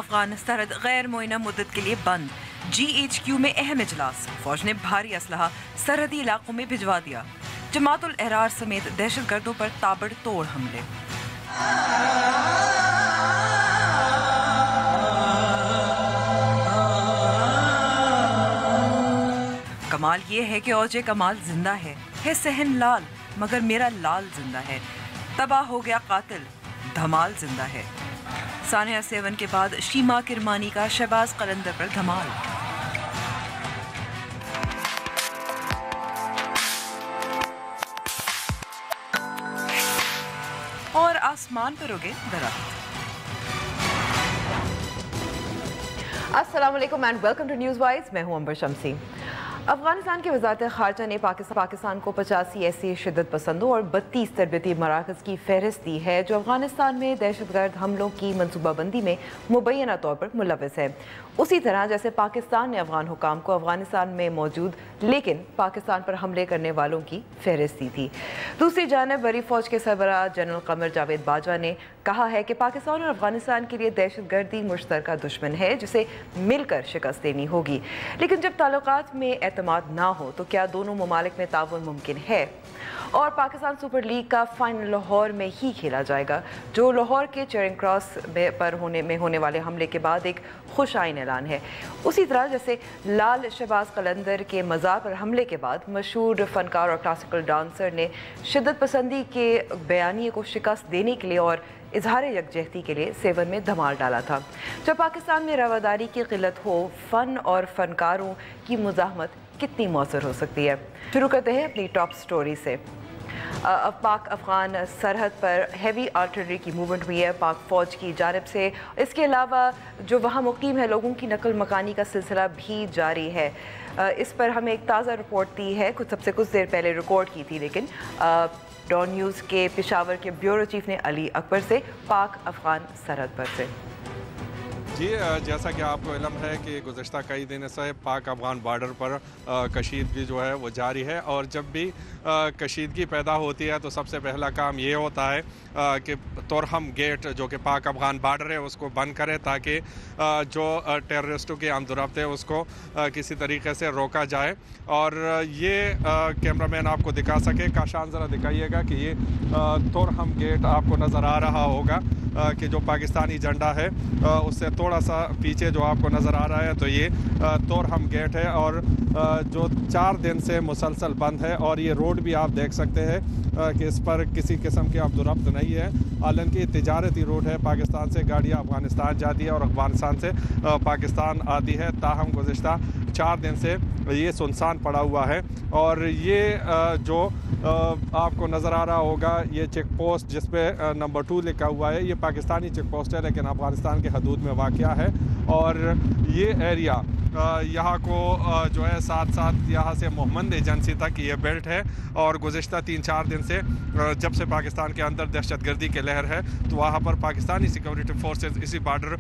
افغان سرحد غیر معینہ مدت کے لیے بند. GHQ میں اہم اجلاس. فوج نے بھاری اسلحہ سرحدی علاقوں میں بھجوا دیا. جماعت الاحرار سمیت دہشت گردوں پر تابڑ توڑ حملے. کمال یہ ہے کہ اوجے کمال زندہ ہے صحن لال مگر میرا لال زندہ ہے. تباہ ہو گیا قاتل، دھمال زندہ ہے. ثانیہ 7 کے بعد شیما کرمانی کا شہباز قلندر پر دھمال. اور آسمان پر اگے درخت. السلام علیکم and welcome to news wise. میں ہوں امبر شمسی. افغانستان کی وزارت خارجہ نے پاکستان کو 85 ایسی شدت پسندوں اور 32 تربیتی مراکز کی فہرست دی ہے جو افغانستان میں دہشت گرد حملوں کی منصوبہ بندی میں مبینہ طور پر ملوث ہے. اسی طرح جیسے پاکستان نے افغان حکام کو افغانستان میں موجود لیکن پاکستان پر حملے کرنے والوں کی فہرست دی تھی. دوسری جانب بری فوج کے سربراہ جنرل قمر جاوید باجوہ نے کہا ہے کہ پاکستان اور افغانستان کے لیے دہشت گردی مشترکہ دشمن ہے جسے مل کر شکست دینی ہوگی. لیکن جب تعلقات میں اعتماد نہ ہو تو کیا دونوں ممالک میں تعاون ممکن ہے؟ اور پاکستان سپر لیگ کا فائنل لاہور میں ہی کھیلا جائے گا جو لاہور کے چیرنگ کراس پر ہونے والے حملے کے بعد ایک خوش آئین اعلان ہے. اسی طرح جیسے لال شہباز قلندر کے مزار پر حملے کے بعد مشہور فنکار اور کلاسیکل ڈانسر نے شدت پسندی کے بیانیے کو شکست دینے کے لیے اور اظہار یکجہتی کے لیے 7 میں دھمال ڈالا تھا. جب پاکستان میں رواداری کی قلت ہو فن اور فنکاروں کی مزاحمت کتنی مؤثر ہو سکتی ہے. شروع کرتے ہیں اپنی ٹاپ سٹوری سے. پاک افغان سرحد پر ہیوی آرٹلری کی موومنٹ ہوئی ہے پاک فوج کی جانب سے. اس کے علاوہ جو وہاں مقیم ہے لوگوں کی نقل مکانی کا سلسلہ بھی جاری ہے. اس پر ہمیں ایک تازہ رپورٹ دی ہے سب سے کچھ دیر پہلے ریکارڈ کی تھی لیکن ڈان نیوز کے پشاور کے بیورو چیف نے علی اکبر سے پاک افغان سرحد پر سے. جی جیسا کہ آپ کو علم ہے کہ گزشتہ کئی دن سے پاک افغان بارڈر پر کشیدگی جو ہے وہ جاری ہے اور جب بھی کشیدگی پیدا ہوتی ہے تو سب سے پہلا کام یہ ہوتا ہے کہ تورہم گیٹ جو کہ پاک افغان بارڈر ہے اس کو بند کرے تاکہ جو ٹیررسٹوں کے آمد و رفت ہے اس کو کسی طریقے سے روکا جائے. اور یہ کیمرہ مین آپ کو دکھا سکے کاشان ذرا دکھائیے گا کہ یہ تورہم گیٹ آپ کو نظر آ رہا ہوگا کہ جو پاکستانی جھنڈا ہے اس سے تھوڑا سا پیچھے جو آپ کو نظر آ رہا ہے تو یہ تورہم گیٹ ہے اور جو 4 دن سے مسلسل بند ہے. اور یہ روڈ بھی آپ دیکھ سکتے ہیں کہ اس پر کسی قسم کے آمد و رفت نہیں ہے. حالانکہ تجارتی روڈ ہے، پاکستان سے گاڑیاں افغانستان جاتی ہے اور افغانستان سے پاکستان آتی ہے. تاہم گزشتہ 4 دن سے یہ سنسان پڑا ہوا ہے. اور یہ جو آپ کو نظر آ رہا ہوگا یہ چیک پوسٹ جس پہ نمبر 2 لکھا ہوا ہے یہ پاکستانی چیک پوسٹ ہے لیکن افغانستان کے حدود میں واقع ہے. اور یہ ایریا یہاں کو جو ہے ساتھ ساتھ یہاں سے محمد ایجنسی تک یہ بیلٹ ہے. اور گزشتہ 3-4 دن سے جب سے پاکستان کے اندر دہشت گردی کے لہر ہے تو وہاں پر پاکستانی سیکورٹی فورسز اسی بارڈر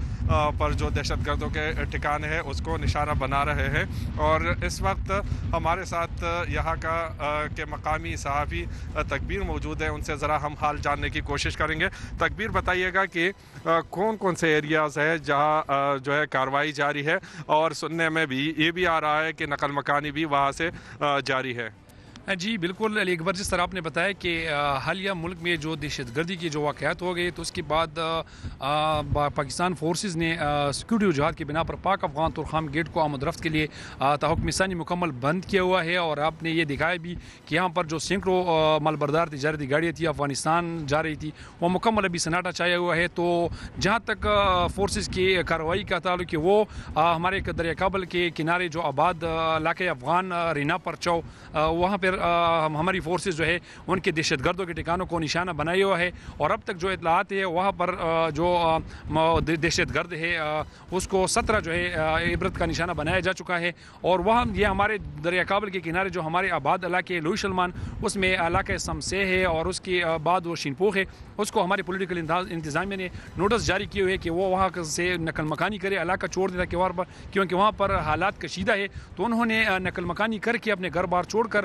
پر جو دہشت گردوں کے ٹھکانے ہیں اس کو نشانہ بنا رہے ہیں. اور اس وقت ہمارے ساتھ یہاں کا کے مقامی صحافی تکبیر موجود ہے، ان سے ذرا ہم حال جاننے کی کوشش کریں گے. تکبیر بتائیے گا کہ کون کون سے ایریاز ہیں جہاں جو ہے کارروائی جاری ہے اور سننے میں بھی یہ بھی آ رہا ہے کہ نقل مکانی بھی وہاں سے جاری ہے. جی بالکل علی اکبر، جس طرح آپ نے بتایا کہ حالیہ ملک میں جو دہشت گردی کی جو واقعات ہو گئے تو اس کے بعد پاکستان فورسز نے سیکورٹی وجوہات کی بنا پر پاک افغان تورخم گیٹ کو آمد رفت کے لیے تحکم ثانی مکمل بند کیا ہوا ہے. اور آپ نے یہ دکھایا بھی کہ یہاں پر جو سینکڑوں مالبردار تجارتی گاڑیاں تھیں افغانستان جا رہی تھی وہ مکمل ابھی سناٹا چھایا ہوا ہے. تو جہاں تک فورسز کی کارروائی کا تعلق ہے وہ ہمارے دریا کابل کے کنارے جو آباد علاقے افغان رینا پرچو وہاں پہ ہماری فورسز جو ہے ان کے دہشت گردوں کے ٹھکانوں کو نشانہ بنایا ہوا ہے. اور اب تک جو اطلاعات ہے وہاں پر جو دہشت گرد ہے اس کو 17 جو ہے عبرت کا نشانہ بنایا جا چکا ہے. اور وہاں یہ ہمارے دریا کابل کے کنارے جو ہمارے آباد علاقے لوئی سلمان اس میں علاقہ سمسے ہے اور اس کے بعد وہ شینپوخ ہے اس کو ہماری پولیٹیکل انتظامیہ نے نوٹس جاری کیے ہوئے کہ وہ وہاں سے نقل مکانی کرے، علاقہ چھوڑ دیتا کیونکہ وہاں پر حالات کشیدہ ہے. تو انہوں نے نقل مکانی کر کے اپنے گھر بار چھوڑ کر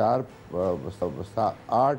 8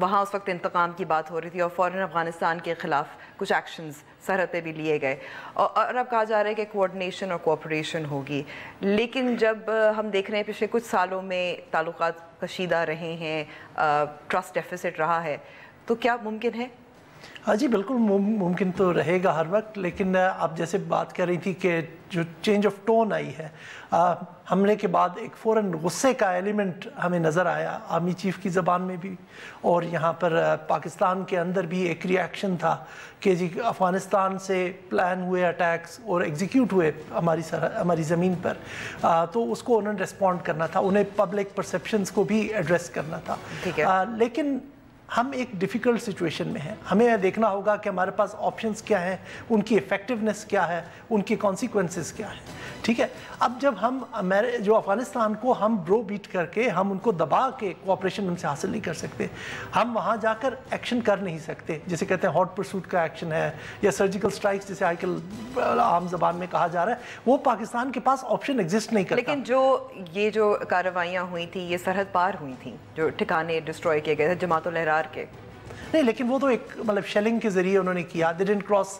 وہاں اس وقت انتقام کی بات ہو رہی تھی اور فوراً افغانستان کے خلاف کچھ ایکشنز سرحد پہ بھی لیے گئے اور اب کہا جا رہا ہے کہ کوآرڈینیشن اور کوآپریشن ہوگی. لیکن جب ہم دیکھ رہے ہیں پچھلے کچھ سالوں میں تعلقات کشیدہ رہے ہیں, ٹرسٹ ڈیفیسٹ رہا ہے, تو کیا ممکن ہے؟ ہاں جی بالکل ممکن تو رہے گا ہر وقت, لیکن آپ جیسے بات کر رہی تھی کہ جو چینج آف ٹون آئی ہے حملے کے بعد, ایک فوراً غصے کا ایلیمنٹ ہمیں نظر آیا آرمی چیف کی زبان میں بھی, اور یہاں پر پاکستان کے اندر بھی ایک ری ایکشن تھا کہ جی افغانستان سے پلان ہوئے اٹیکس اور ایگزیکیوٹ ہوئے ہماری زمین پر, تو اس کو انہوں نے ریسپونڈ کرنا تھا, انہیں پبلک پرسیپشنز کو بھی ایڈریس کرنا تھا. لیکن ہم ایک ڈیفیکلٹ سچویشن میں ہیں, ہمیں یہ دیکھنا ہوگا کہ ہمارے پاس آپشنز کیا ہیں, ان کی ایفیکٹونیس کیا ہے, ان کی کانسیکوینسز کیا ہیں. ٹھیک ہے, اب جب ہم جو افغانستان کو ہم برو بیٹ کر کے ہم ان کو دبا کے کوآپریشن ان سے حاصل نہیں کر سکتے, ہم وہاں جا کر ایکشن کر نہیں سکتے, جیسے کہتے ہیں ہاٹ پرسوٹ کا ایکشن ہے یا سرجیکل سٹرائکس جیسے آج کل عام زبان میں کہا جا رہا ہے, وہ پاکستان کے پاس آپشن ایگزسٹ نہیں کرتا. لیکن یہ جو کارروائیاں ہوئی تھیں یہ سرحد پار ہوئی تھیں, جو ٹھکانے ڈسٹروائے کیے گئے تھے جماعت الحرار کے. نہیں, لیکن وہ تو ایک مطلب شیلنگ کے ذریعے انہوں نے کیا, they didn't cross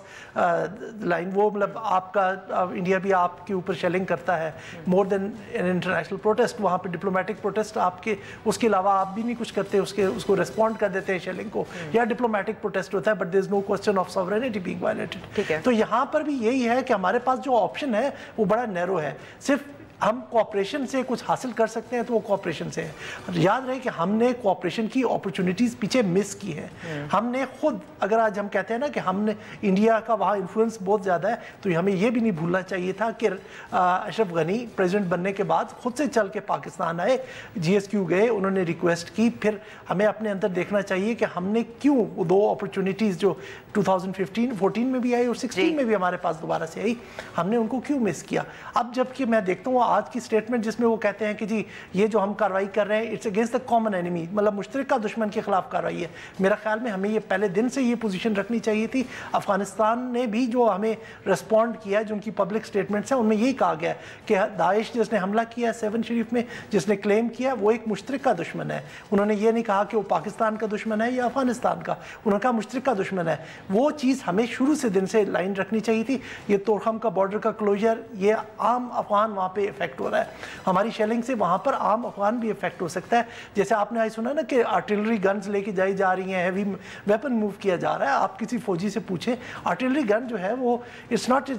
لائن. وہ مطلب آپ کا انڈیا بھی آپ کے اوپر شیلنگ کرتا ہے مور دین این انٹرنیشنل پروٹیسٹ, وہاں پہ ڈپلومیٹک پروٹیسٹ آپ کے, اس کے علاوہ آپ بھی نہیں کچھ کرتے, اس کو ریسپونڈ کر دیتے ہیں شیلنگ کو, یا ڈپلومیٹک پروٹیسٹ ہوتا ہے, but there is no question of sovereignty being violated. تو یہاں پر بھی یہی ہے کہ ہمارے پاس جو آپشن ہے وہ بڑا نیرو ہے, صرف ہم کوآپریشن سے کچھ حاصل کر سکتے ہیں تو وہ کوآپریشن سے ہے. یاد رہے کہ ہم نے کوآپریشن کی اپرچونیٹیز پیچھے مس کی ہے. ہم نے خود, اگر آج ہم کہتے ہیں نا کہ ہم نے انڈیا کا وہاں انفلوئنس بہت زیادہ ہے, تو ہمیں یہ بھی نہیں بھولنا چاہیے تھا کہ اشرف غنی پریزیڈنٹ بننے کے بعد خود سے چل کے پاکستان آئے, جی ایس کیو گئے, انہوں نے ریکویسٹ کی, پھر ہمیں اپنے اندر دیکھنا چاہیے کہ ہم نے کیوں وہ دو اپرچونیٹیز جو 2014 میں بھی آئی اور 16 میں بھی ہمارے پاس دوبارہ سے آئی, ہم نے ان کو کیوں مس کیا. اب جب کہ میں دیکھتا ہوں آج کی اسٹیٹمنٹ جس میں وہ کہتے ہیں کہ جی یہ جو ہم کارروائی کر رہے ہیں it's against the common enemy, مطلب مشترکہ دشمن کے خلاف کارروائی ہے. میرا خیال میں ہمیں یہ پہلے دن سے یہ پوزیشن رکھنی چاہیے تھی. افغانستان نے بھی جو ہمیں ریسپونڈ کیا ہے, جو ان کی پبلک اسٹیٹمنٹس ہیں, ان میں یہی کہا گیا ہے کہ داعش جس نے حملہ کیا ہے 7 شریف میں, جس نے کلیم کیا وہ ایک مشترکہ دشمن ہے. انہوں نے یہ نہیں کہا کہ وہ پاکستان کا دشمن ہے یا افغانستان کا, انہوں نے کہا مشترکہ دشمن ہے. وہ چیز ہمیں شروع سے دن سے لائن رکھنی چاہیے تھی. یہ تورخم کا بارڈر کا کلوجر, یہ عام افغان وہاں پہ افیکٹ ہو رہا ہے. ہماری شیلنگ سے وہاں پر عام افغان بھی افیکٹ ہو سکتا ہے. جیسے آپ نے آج سنا نا کہ آرٹلری گنز لے کے جائی جا رہی ہیں, ہیوی ویپن موو کیا جا رہا ہے. آپ کسی فوجی سے پوچھیں, آرٹلری گن جو ہے وہ it's not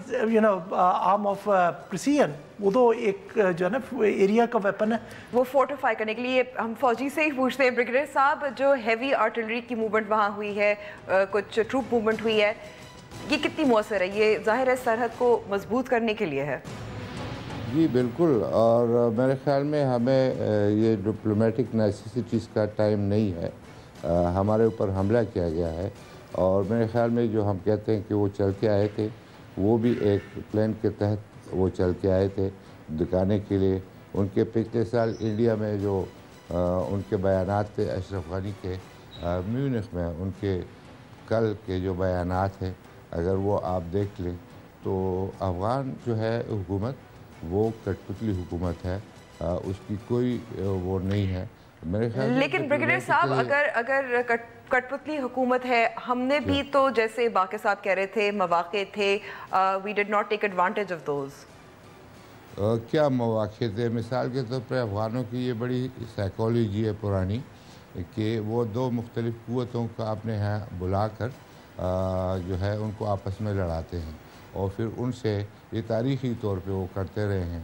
arm of precision, وہ تو ایک جو ہے نا ایریا کا ویپن ہے, وہ فورٹیفائی کرنے کے لیے. ہم فوجی سے ہی پوچھتے ہیں بریگیڈیئر صاحب, جو ہیوی آرٹلری کی موومنٹ وہاں ہوئی ہے, کچھ ٹروپ موومنٹ ہوئی ہے, یہ کتنی مؤثر ہے؟ یہ ظاہر ہے سرحد کو مضبوط کرنے کے لیے ہے. جی بالکل, اور میرے خیال میں ہمیں یہ ڈپلومیٹک نیسیسٹیز کا ٹائم نہیں ہے. ہمارے اوپر حملہ کیا گیا ہے, اور میرے خیال میں جو ہم کہتے ہیں کہ وہ چل کے آئے تھے, وہ بھی ایک پلان کے تحت وہ چل کے آئے تھے دکھانے کے لیے. ان کے پچھلے سال انڈیا میں جو ان کے بیانات تھے اشرف غنی کے میونخ میں, ان کے کل کے جو بیانات ہیں, اگر وہ آپ دیکھ لیں تو افغان جو ہے حکومت وہ کٹ پتلی حکومت ہے, اس کی کوئی وہ نہیں ہے میرے خیال میں. لیکن بریگیڈیئر صاحب اگر کٹ پتلی حکومت ہے, ہم نے بھی تو جیسے باقی صاحب کہہ رہے تھے مواقع تھے, we did not take advantage of those. کیا مواقع تھے؟ مثال کے طور پر افغانوں کی یہ بڑی سائیکالوجی ہے پرانی کہ وہ دو مختلف قوتوں کا اپنے یہاں بلا کر جو ہے ان کو آپس میں لڑاتے ہیں, اور پھر ان سے یہ تاریخی طور پہ وہ کرتے رہے ہیں,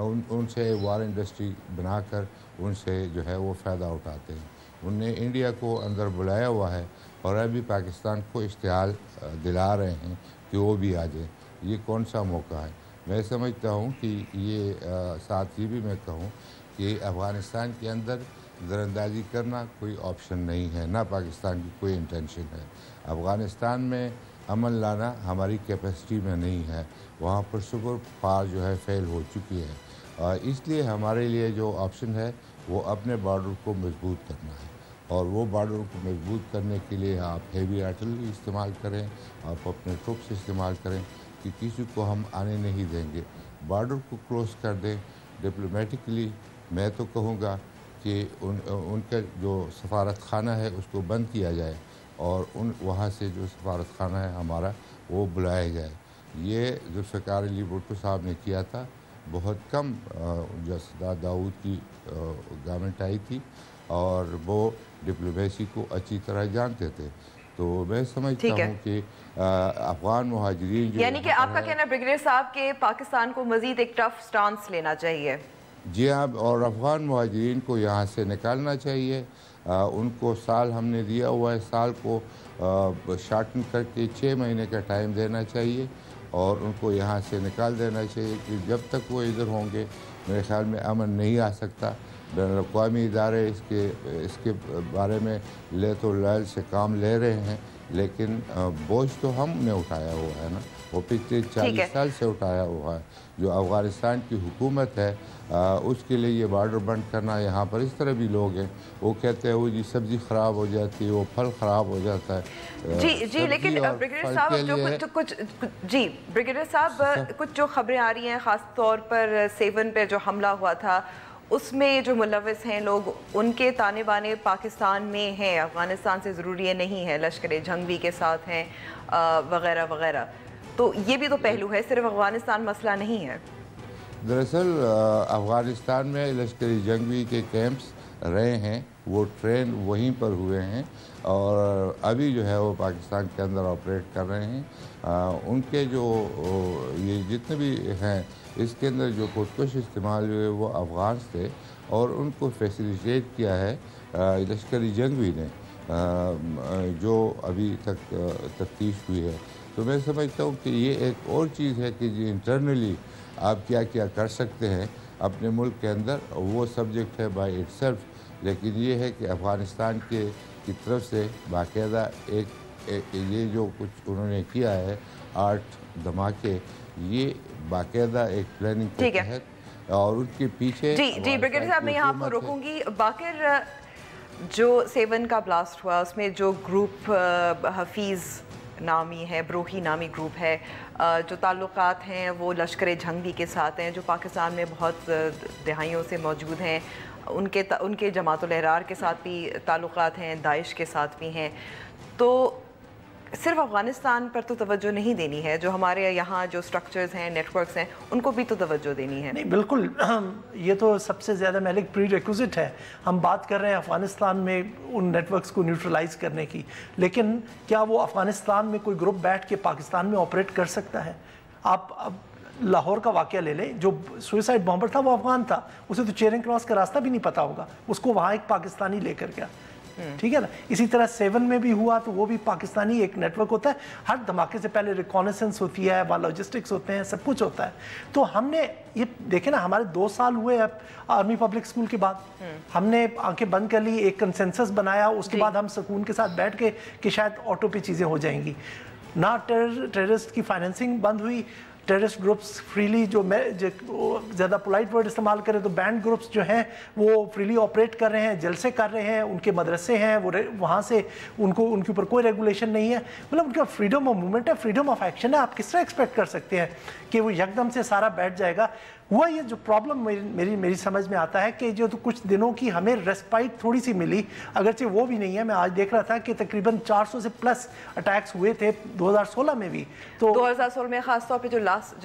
ان سے وار انڈسٹری بنا کر ان سے جو ہے وہ فائدہ اٹھاتے ہیں. ان نے انڈیا کو اندر بلایا ہوا ہے, اور ابھی پاکستان کو اشتعال دلا رہے ہیں کہ وہ بھی آ جائیں. یہ کون سا موقع ہے؟ میں سمجھتا ہوں کہ یہ ساتھ یہ بھی میں کہوں کہ افغانستان کے اندر دراندازی کرنا کوئی آپشن نہیں ہے, نہ پاکستان کی کوئی انٹینشن ہے. افغانستان میں امن لانا ہماری کیپیسٹی میں نہیں ہے, وہاں پر سپر پاور جو ہے فیل ہو چکی ہے. اور اس لیے ہمارے لیے جو آپشن ہے وہ اپنے بارڈر کو مضبوط کرنا ہے, اور وہ بارڈر کو مضبوط کرنے کے لیے آپ ہیوی آرٹلری استعمال کریں, آپ اپنے ٹروپس استعمال کریں, کہ کسی کو ہم آنے نہیں دیں گے. بارڈر کو کلوز کر دیں ڈپلومیٹکلی. میں تو کہوں گا کہ ان کا جو سفارت خانہ ہے اس کو بند کیا جائے اور وہاں سے جو سفارت خانہ ہے ہمارا وہ بلایا جائے. یہ ذوالفقار علی بھٹو صاحب نے کیا تھا. بہت کم جو سردار داؤد کی گورنمنٹ آئی تھی اور وہ ڈپلومیسی کو اچھی طرح جانتے تھے. تو میں سمجھتا ہوں کہ افغان مہاجرین جو یعنی کہ آپ کا کہنا ہے بریگیڈیئر صاحب کہ پاکستان کو مزید ایک ٹف سٹانس لینا چاہیے. جی ہاں, اور افغان مہاجرین کو یہاں سے نکالنا چاہیے. ان کو سال ہم نے دیا ہوا ہے, سال کو شارٹن کر کے 6 مہینے کا ٹائم دینا چاہیے اور ان کو یہاں سے نکال دینا چاہیے کہ جب تک وہ ادھر ہوں گے میرے خیال میں امن نہیں آ سکتا. بین الاقوامی ادارے اس کے بارے میں لیت و لعل سے کام لے رہے ہیں, لیکن بوجھ تو ہم نے اٹھایا ہوا ہے نا, وہ پچھلے 40 سال سے اٹھایا ہوا ہے. جو افغانستان کی حکومت ہے اس کے لیے یہ بارڈر بند کرنا, یہاں پر اس طرح بھی لوگ ہیں وہ کہتے ہیں وہ جی سبزی خراب ہو جاتی ہے, وہ پھل خراب ہو جاتا ہے. جی لیکن بریگیڈیئر صاحب کچھ جو خبریں آ رہی ہیں خاص طور پر 7 پہ جو حملہ ہوا تھا اس میں جو ملوث ہیں لوگ ان کے تانے بانے پاکستان میں ہیں, افغانستان سے ضروری نہیں ہے, لشکر جنگی کے ساتھ ہیں وغیرہ وغیرہ. تو یہ بھی تو پہلو ہے, صرف افغانستان مسئلہ نہیں ہے. دراصل افغانستان میں لشکری جنگی کے کیمپس رہے ہیں, وہ ٹرین وہیں پر ہوئے ہیں اور ابھی جو ہے وہ پاکستان کے اندر آپریٹ کر رہے ہیں. ان کے جو یہ جتنے بھی ہیں اس کے اندر جو خودکش استعمال ہوئے وہ افغان تھے اور ان کو فیسیلیٹیٹ کیا ہے لشکری جنگی نے, جو ابھی تک تفتیش ہوئی ہے. تو میں سمجھتا ہوں کہ یہ ایک اور چیز ہے کہ جو انٹرنلی آپ کیا کیا کر سکتے ہیں اپنے ملک کے اندر, وہ سبجیکٹ ہے بائی اٹ سیلف. لیکن یہ ہے کہ افغانستان کی طرف سے باقاعدہ یہ جو کچھ انہوں نے کیا ہے 8 دھماکے, یہ باقاعدہ ایک پلاننگ کے تحت اور ان کے پیچھے. جی بریگیڈیئر صاحب میں یہاں آپ کو روکوں گی. باقر جو 7 کا بلاسٹ ہوا اس میں جو گروپ حفیظ نامی ہے, بروہی نامی گروپ ہے, جو تعلقات ہیں وہ لشکر جنگی کے ساتھ ہیں جو پاکستان میں بہت دہائیوں سے موجود ہیں. ان کے جماعت الاحرار کے ساتھ بھی تعلقات ہیں, داعش کے ساتھ بھی ہیں. تو صرف افغانستان پر تو توجہ نہیں دینی ہے, جو ہمارے یہاں جو سٹرکچرز ہیں, نیٹ ورکس ہیں, ان کو بھی تو توجہ دینی ہے. نہیں بالکل, یہ تو سب سے زیادہ میلک پری ریکوزٹ ہے. ہم بات کر رہے ہیں افغانستان میں ان نیٹ ورکس کو نیوٹرلائز کرنے کی, لیکن کیا وہ افغانستان میں کوئی گروپ بیٹھ کے پاکستان میں آپریٹ کر سکتا ہے؟ آپ اب لاہور کا واقعہ لے لیں, جو سوئسائڈ بامبر تھا وہ افغان تھا, اسے تو چیرنگ کراس کا راستہ بھی نہیں پتا ہوگا, اس کو وہاں ایک پاکستانی لے کر گیا. ٹھیک ہے نا. اسی طرح 7 میں بھی ہوا تو وہ بھی پاکستانی ایک نیٹ ورک ہوتا ہے. ہر دھماکے سے پہلے ریکونیسنس ہوتی ہے, وہاں لاجسٹکس ہوتے ہیں, سب کچھ ہوتا ہے. تو ہم نے یہ دیکھیں نا, ہمارے 2 سال ہوئے اب آرمی پبلک اسکول کے بعد, ہم نے آنکھیں بند کر لی, ایک کنسنسس بنایا, اس کے بعد ہم سکون کے ساتھ بیٹھ کے کہ شاید آٹو پہ چیزیں ہو جائیں گی. نہ ٹیررسٹ کی فائننسنگ بند ہوئی, ٹیررسٹ گروپس فریلی جو زیادہ پولائٹ ورڈ استعمال کریں تو بینڈ گروپس جو ہیں وہ فریلی آپریٹ کر رہے ہیں, جلسے کر رہے ہیں, ان کے مدرسے ہیں, وہ وہاں سے ان کے اوپر کوئی ریگولیشن نہیں ہے. مطلب ان کا فریڈم آف موومنٹ ہے, فریڈم آف ایکشن ہے. آپ کس طرح ایکسپیکٹ کر سکتے ہیں کہ وہ یکدم سے سارا بیٹھ جائے گا؟ ہوا یہ جو پرابلم میری سمجھ میں آتا ہے کہ جو تو کچھ دنوں کی ہمیں ریسپائٹ تھوڑی سی ملی, اگرچہ وہ بھی نہیں ہے. میں آج دیکھ رہا تھا کہ تقریباً 400 سے پلس اٹیکس ہوئے تھے 2016 میں بھی. تو 2016 میں خاص طور پہ جو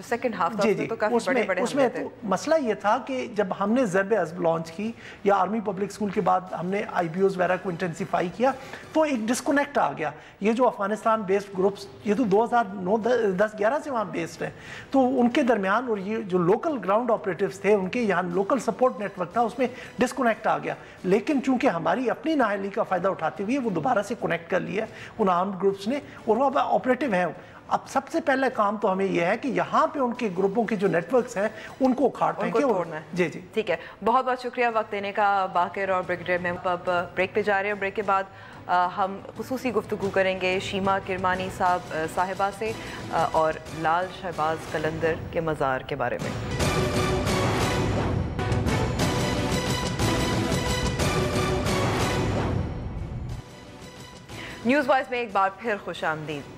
سیکنڈ ہاف تھا تو کافی بڑے اس میں مسئلہ یہ تھا کہ جب ہم نے ضرب عزم لانچ کی یا آرمی پبلک اسکول کے بعد ہم نے آئی بی اوز وغیرہ کو انٹینسیفائی کیا تو ایک ڈسکنیکٹ آ گیا. یہ جو افغانستان بیسڈ گروپس, یہ تو 2009-10-11 سے وہاں بیسڈ ہیں, تو ان کے درمیان اور یہ جو لوکل گراؤنڈ آپریٹیوز تھے ان کے یہاں لوکل سپورٹ نیٹ ورک تھا, اس میں ڈسکنیکٹ آ گیا. لیکن چونکہ ہماری اپنی نااہلی کا فائدہ اٹھاتے ہوئے وہ دوبارہ سے کنیکٹ کر لیا ان آرمڈ گروپس نے, اور وہ اب آپریٹیو ہیں. اب سب سے پہلا کام تو ہمیں یہ ہے کہ یہاں پہ ان کے گروپوں کے جو نیٹ ورکس ہیں ان کو اکھاڑ پھینکیں. جی ٹھیک ہے, بہت بہت شکریہ وقت دینے کا باقر اور بریگیڈیئر. میں اب بریک پہ جا رہے ہیں, بریک کے بعد ہم خصوصی گفتگو کریں گے شیما کرمانی صاحبہ سے اور لال شہباز قلندر کے مزار کے بارے میں. نیوز وائز میں ایک بار پھر خوش آمدید.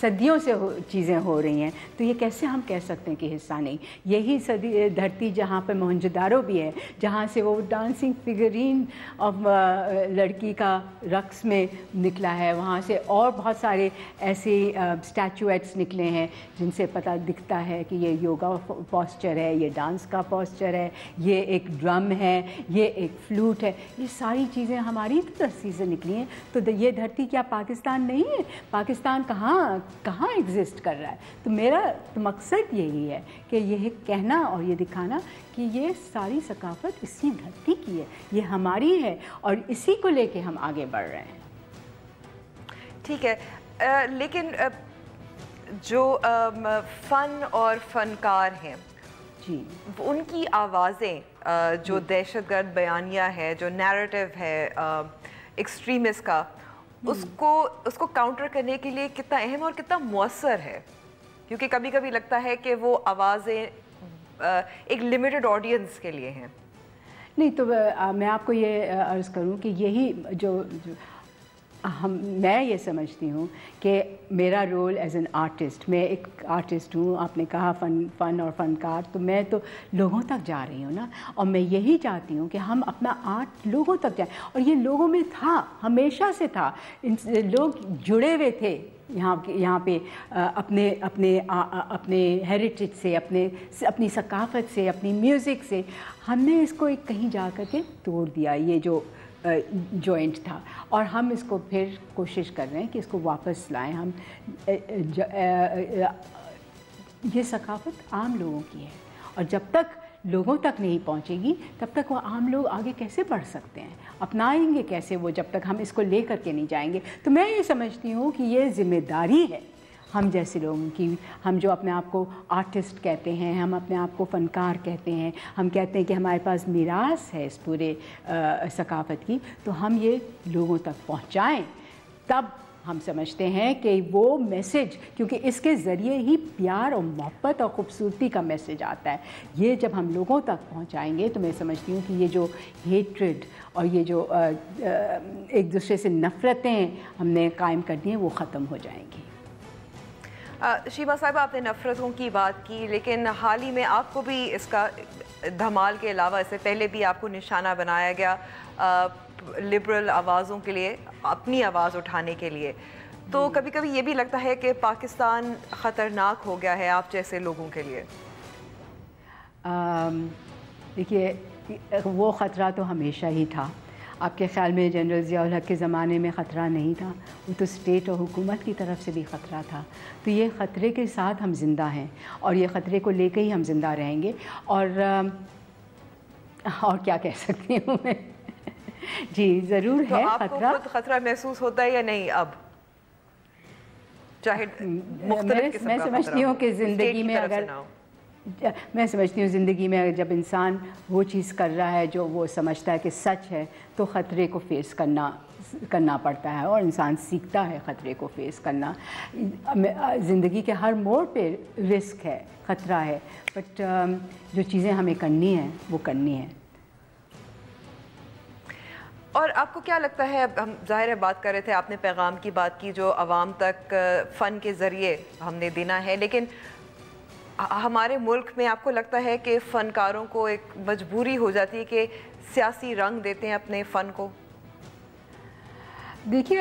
صدیوں سے چیزیں ہو رہی ہیں، تو یہ کیسے ہم کہہ سکتے ہیں کہ حصہ نہیں؟ یہی دھرتی جہاں پہ موہنجودارو بھی ہے، جہاں سے وہ ڈانسنگ فگرین لڑکی کا رقص میں نکلا ہے، وہاں سے اور بہت سارے ایسے اسٹیچویٹس نکلے ہیں جن سے پتہ دکھتا ہے کہ یہ یوگا پوسچر ہے، یہ ڈانس کا پوسچر ہے، یہ ایک ڈرم ہے، یہ ایک فلوٹ ہے. یہ ساری چیزیں ہماری دھرتی سے نکلی ہیں. تو یہ دھرتی کیا پاکستان نہیں ہے؟ پاکستان کہاں ایگزسٹ کر رہا ہے؟ تو میرا مقصد یہی ہے کہ یہ کہنا اور یہ دکھانا کہ یہ ساری ثقافت اسی دھرتی کی ہے، یہ ہماری ہے، اور اسی کو لے کے ہم آگے بڑھ رہے ہیں. ٹھیک ہے، لیکن جو فن اور فنکار ہیں جی، ان کی آوازیں جو دہشت گرد بیانیہ ہے، جو نیریٹو ہے ایکسٹریمسٹ کا، اس کو کاؤنٹر کرنے کے لیے کتنا اہم اور کتنا مؤثر ہے؟ کیونکہ کبھی کبھی لگتا ہے کہ وہ آوازیں ایک لمیٹڈ آڈینس کے لیے ہیں. نہیں تو میں آپ کو یہ عرض کروں کہ یہی جو میں یہ سمجھتی ہوں کہ میرا رول ایز این آرٹسٹ، میں ایک آرٹسٹ ہوں. آپ نے کہا فن اور فنکار، تو میں تو لوگوں تک جا رہی ہوں نا، اور میں یہی چاہتی ہوں کہ ہم اپنا آرٹ لوگوں تک جائیں. اور یہ لوگوں میں تھا، ہمیشہ سے تھا. لوگ جڑے ہوئے تھے یہاں پہ اپنے ہیریٹیج سے، اپنی ثقافت سے، اپنی میوزک سے. ہم نے اس کو کہیں جا کر کے توڑ دیا، یہ جو جوائنٹ تھا، اور ہم اس کو پھر کوشش کر رہے ہیں کہ اس کو واپس لائیں. ہم یہ ثقافت عام لوگوں کی ہے، اور جب تک لوگوں تک نہیں پہنچے گی تب تک وہ عام لوگ آگے کیسے بڑھ سکتے ہیں، اپنائیں گے کیسے وہ، جب تک ہم اس کو لے کر کے نہیں جائیں گے. تو میں یہ سمجھتی ہوں کہ یہ ذمہ داری ہے ہم جیسے لوگوں کی. ہم جو اپنے آپ کو آرٹسٹ کہتے ہیں، ہم اپنے آپ کو فنکار کہتے ہیں، ہم کہتے ہیں کہ ہمارے پاس میراث ہے اس پورے ثقافت کی، تو ہم یہ لوگوں تک پہنچائیں. تب ہم سمجھتے ہیں کہ وہ میسج، کیونکہ اس کے ذریعے ہی پیار اور محبت اور خوبصورتی کا میسج آتا ہے. یہ جب ہم لوگوں تک پہنچائیں گے تو میں سمجھتی ہوں کہ یہ جو ہیٹریڈ اور یہ جو ایک دوسرے سے نفرتیں ہم نے قائم کر دی ہیں وہ ختم ہو جائیں گی. شیما صاحبہ، آپ نے نفرتوں کی بات کی، لیکن حال ہی میں آپ کو بھی اس کا دھمال کے علاوہ اس سے پہلے بھی آپ کو نشانہ بنایا گیا لبرل آوازوں کے لیے، اپنی آواز اٹھانے کے لیے. تو کبھی کبھی یہ بھی لگتا ہے کہ پاکستان خطرناک ہو گیا ہے آپ جیسے لوگوں کے لیے. دیکھیے، وہ خطرہ تو ہمیشہ ہی تھا. آپ کے خیال میں جنرل ضیاء الحق کے زمانے میں خطرہ نہیں تھا؟ وہ تو اسٹیٹ اور حکومت کی طرف سے بھی خطرہ تھا. تو یہ خطرے کے ساتھ ہم زندہ ہیں، اور یہ خطرے کو لے کے ہی ہم زندہ رہیں گے. اور کیا کہہ سکتی ہوں میں؟ جی ضرور ہے خطرہ. آپ کو خطرہ محسوس ہوتا ہے یا نہیں اب؟ چاہے مختلف قسم کا میں سمجھتی ہوں کہ زندگی میں اگر جب انسان وہ چیز کر رہا ہے جو وہ سمجھتا ہے کہ سچ ہے، تو خطرے کو فیس کرنا پڑتا ہے، اور انسان سیکھتا ہے خطرے کو فیس کرنا. زندگی کے ہر موڑ پہ رسک ہے، خطرہ ہے، بٹ جو چیزیں ہمیں کرنی ہیں وہ کرنی ہیں. اور آپ کو کیا لگتا ہے، ہم ظاہر ہے بات کر رہے تھے، آپ نے پیغام کی بات کی جو عوام تک فن کے ذریعے ہم نے دینا ہے، لیکن ہمارے ملک میں آپ کو لگتا ہے کہ فنکاروں کو ایک مجبوری ہو جاتی ہے کہ سیاسی رنگ دیتے ہیں اپنے فن کو؟ دیکھیے،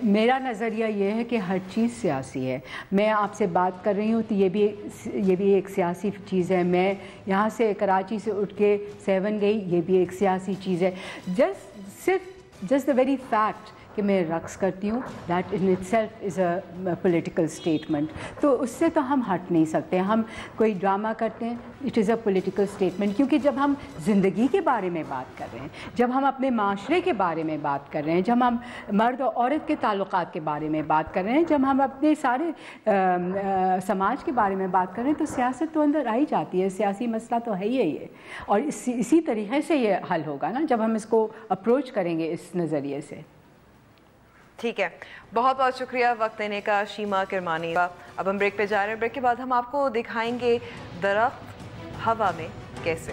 میرا نظریہ یہ ہے کہ ہر چیز سیاسی ہے. میں آپ سے بات کر رہی ہوں تو یہ بھی ایک سیاسی چیز ہے. میں یہاں سے کراچی سے اٹھ کے 7 گئی، یہ بھی ایک سیاسی چیز ہے. جسٹ دا ویری فیکٹ کہ میں رقص کرتی ہوں، that in it self is a political statement. تو اس سے تو ہم ہٹ نہیں سکتے. ہم کوئی ڈرامہ کرتے ہیں، it is a political statement. کیونکہ جب ہم زندگی کے بارے میں بات کر رہے ہیں، جب ہم اپنے معاشرے کے بارے میں بات کر رہے ہیں، جب ہم مرد اور عورت کے تعلقات کے بارے میں بات کر رہے ہیں، جب ہم اپنے سارے سماج کے بارے میں بات کر رہے ہیں، تو سیاست تو اندر آئی جاتی ہے. سیاسی مسئلہ تو ہے ہی ہے، اور اسی طریقے سے یہ حل ہوگا نا جب ہم اس کو اپروچ کریں گے اس نظریے سے. ٹھیک ہے، بہت بہت شکریہ وقت دینے کا شیما کرمانی. اب ہم بریک پہ جا رہے ہیں. بریک کے بعد ہم آپ کو دکھائیں گے درخت ہوا میں کیسے.